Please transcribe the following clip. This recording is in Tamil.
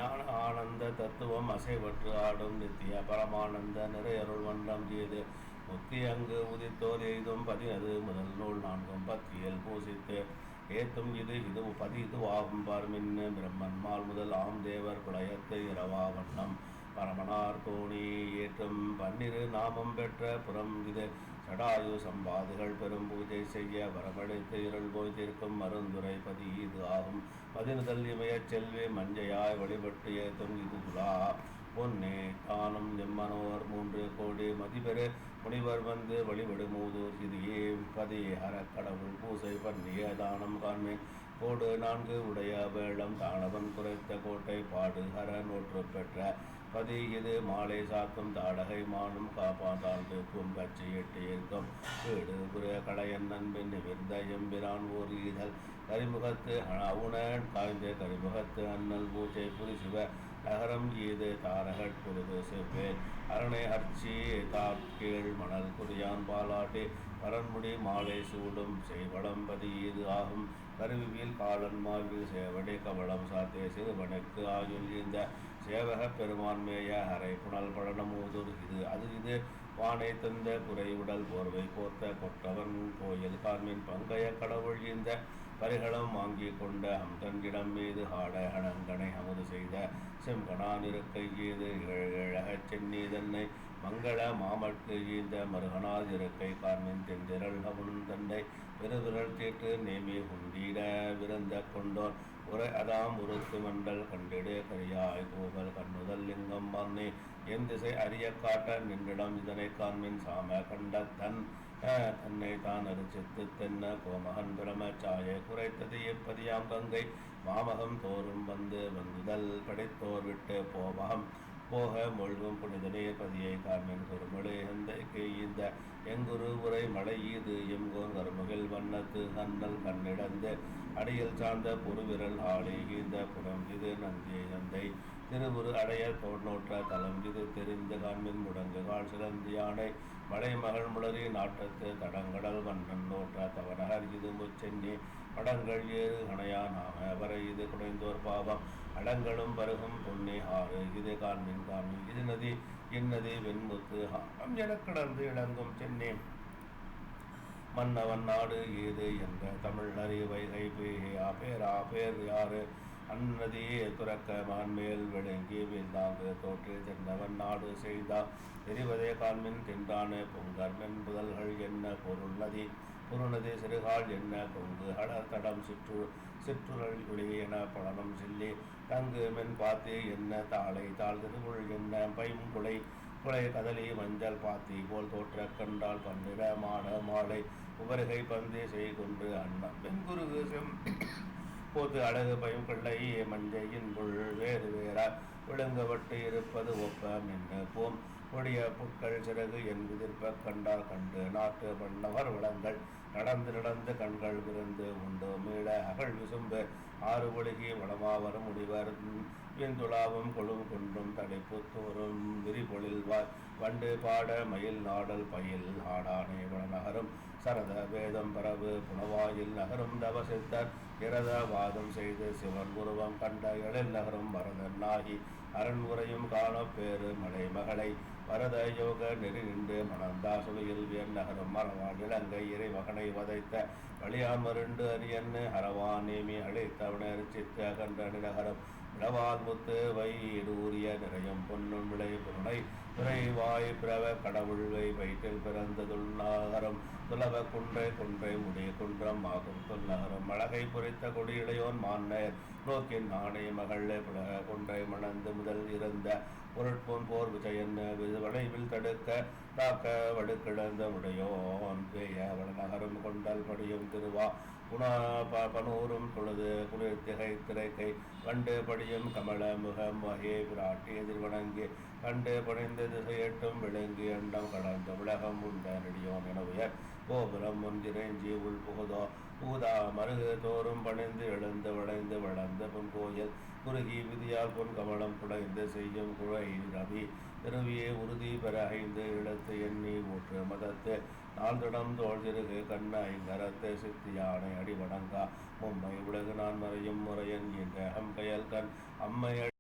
ஞான ஆனந்த தத்துவம் அசைவற்று ஆடும் நித்திய பரமானந்த நிறையருள் மன்றம் செய்து முத்தி அங்கு உதித்தோர் எய்தும் பதினது முதல் நூல் நான்கும் பத்தியல் பூசித்து ஏத்தும் இது பதி இதுவாகும் பார்மின்னு பிரம்மன்மால் முதல் ஆம் தேவர் குளையத்து இரவா வண்ணம் பரமனார் தோணி ஏற்றும் பன்னிரு நாமம் பெற்ற புறம் இது சடாயு சம்பாதுகள் பெரும் பூஜை செய்ய வரவழைத்து இருள் போய் தீர்க்கும் மருந்துரை பதி இது ஆகும் பதினுதல் இமயச் செல்வி மஞ்சையாய் வழிபட்டு ஏத்தும் இது துலா பொன்னே தானும் எம்மனோர் 3 கோடி மதிபெரு முனிவர் வந்து வழிபடு மூதூர் இது பதி கடவுள் பூசை பண்ணிய தானம் காண்மேன் கோடு 4 உடைய வேளம் தானவன் குறைத்த கோட்டை பாடு நோற்று பெற்ற பதி இது மாலை சாத்தும் தாடகை மானும் காப்பாந்தாழ்க்கும் கட்சி எட்டு இருக்கும் வீடு புற களையன் நண்பின் நிமிர்ந்த எம்பிரான் ஓர் ஈதல் கரிமுகத்து அவுணன் காய்ந்த கரிமுகத்து அண்ணல் பூஜை புரிசிவ நகரம் ஈது தாரகட் புரிது செவ்வேல் அரணை அர்ச்சி தாக்கீழ் மணல் குறியான் பாலாட்டி பரன்முடி மாலை சூடும் செய்வளம் பதி ஈது ஆகும் கருவியில் காலன் மாவில் சேவடி கவளம் சாத்தே சிறுவனுக்கு ஆயுள் இந்த சேவக பெருமான்மேய அரை புனல் பழனமூதூர் இது வானை தந்த குறை உடல் போர்வை போர்த்த கொற்றவன் கோயில் காண்மின் பங்கைய கடவுள் இந்த பரிகளம் வாங்கி கொண்ட அம்தன்கிடம் மீது ஆட அணங்கனை அமுது செய்த செம்கணான் இருக்கை ஈது இழகச் சென்னி தன்னை மங்கள மாமற்கு ஈந்த மருகனார் இருக்கை காண்மின் தென்திரள் அவுன் தன்னை பெருவிரல் தீட்டு நேமி குண்டீட விருந்த கொண்டோர் உரை அதாம் உருத்து மண்டல் கண்டிடு கரியாய் கோபல் கண்ணுதல் லிங்கம் மன்னே என் திசை அறிய காட்ட நின்றிடம் இதனை காண்மின் சாம கண்ட தன்னை தான் அரிசித்து தென்ன கோமகன் பிரமச்சாயை குறைத்தது எப்பதியாம் கங்கை மாமகம் தோறும் வந்துதல் படைத்தோர் விட்டு போமகம் போக மொழ்கும் புனிதனே பதியை காண்மின் குறுமொழி எந்தைக்கு இந்த எங்குரு உரை மழை ஈது எங்கோன் கருமுகில் வண்ணத்து கண்ணல் கண்ணிடந்து அடியில் சார்ந்த பொறுவிரல் ஆளி ஈந்த புறம் இது நந்தியை நந்தை திருவுரு அடைய தோற்றோற்ற தலம் இது தெரிந்து காண்மின் முடங்கு கால் சிறந்து யானை மலை மகள் முளறி நாட்டத்து தடங்கடல் வண்ணன் நோற்ற தவநகர் இது முச்சென்னி மடங்கள் ஏறு அணையா நாம வரை இது குடைந்தோர் பாவம் அடங்களும் பருகும் பொன்னி ஆறு இது காண்மின் இது நதி இந்நதி வெண்முத்து ஆம் என கடந்து இளங்கும் சென்னி மன்னவன் நாடு ஏது என்ற தமிழ் அறி வைகை பேர் யாரு அந்நதியே துறக்க மான்மேல் விளங்கி வீழ்ந்தாங்கு தோற்று தென்னவன் நாடு செய்தா தெரிவதே காண்மின் தின்றானே பொங்கர்மென் புதல்கள் என்ன பொருள் நதி குறுநதி சிறுகால் என்ன கொங்கு அடர் தடம் சிற்றுரல் ஒளி என பழனம் சில்லி தங்கு மென் பாத்தி என்ன தாளை தாழ் திருவுள் என்ன பைம் குலை கதலி மஞ்சள் பாத்தி போல் தோற்ற கண்டால் பன்னிட மாலை உபருகை பந்தி செய்கொண்டு அண்ணன் வெண்குருகு போது அழகு பயம் பிள்ளை மஞ்சையின் புல் வேறு வேறா விழுங்கப்பட்டு இருப்பது ஒப்ப மின்னு போம் கொடிய புட்கள் சிறகு என் விதிர்ப்ப கண்டால் கண்டு நாட்டு மன்னவர் வளங்கள் நடந்து கண்கள் விருந்து உண்டு மீள அகழ் விசும்பு ஆறு ஒழுகி வளமாவரும் முடிவர் பின்துளாவும் கொழும் கொன்றும் தடைப்பு தோறும் விரிபொழில் வண்டு பாட மயில் நாடல் பயில் ஆடானே வளநகரும் சரத வேதம் பரவு புனவாயில் நகரும் தவசித்தர் இரதவாதம் செய்து சிவன் உருவம் கண்ட எழில் நகரும் வரதன் ஆகி அரண் உரையும் காண பேரு மலை மகளை வரத யோக நெறி நின்று மணந்தா சுவையில் வியன் நகரும் மரவான் இலங்கை இறைமகனை வதைத்த வழியான் மருண்டு அரியன்னு ஹரவான் நேமி அழைத்தவனர் சித்த அகன்ற நகரம் இளவால் முத்து வைடூரிய நிறையும் பொன்னும் விளை பொருளை துறைவாய் பிரவ கடவுள்வை வயிற்றில் பிறந்ததுள்நகரம் துலவ கொன்றை முடி குன்றம் ஆகும் தொல்நகரம் அழகை பொறித்த கொடி இளையோன் மான்னர் நோக்கின் நாணய மகள் புலக கொன்றை மணந்து முதல் இருந்த பொருட்போன் போர் விஜயன் வளைவில் தடுக்க தாக்க வடுக்கிழந்த உடையோன் பேய வளநகரம் கொண்டல் படியும் திருவா பனூரும் பொழுது குளிர்த்திகை திரைக்கை கண்டு படியும் கமல முகம் வகை பிராட்டி எதிர்வணங்கி கண்டு படைந்து திசையட்டும் விளங்கி அண்டம் கடந்த உலகம் உண்ட நெடியோன் என உயர் கோபுரம் ஒன்றிறைஞ்சி உள் புகுதா மருகு தோறும் பணிந்து எழுந்து வளைந்து வளர்ந்த பொன் கோயில் குறுகி விதியால் பொன் கமலம் குடைந்து செய்யும் குழை ரவி திருவியே உறுதி பெற 5 இடத்து எண்ணி ஊற்று மதத்து 4 திடம் தோல் திருகு கண்ண ஐங்கரத்து சித்தி யானை அடிவணங்கா மும்மை உலகு நான் மறையும் முறையன் என்ற அம்பயல் கண் அம்மை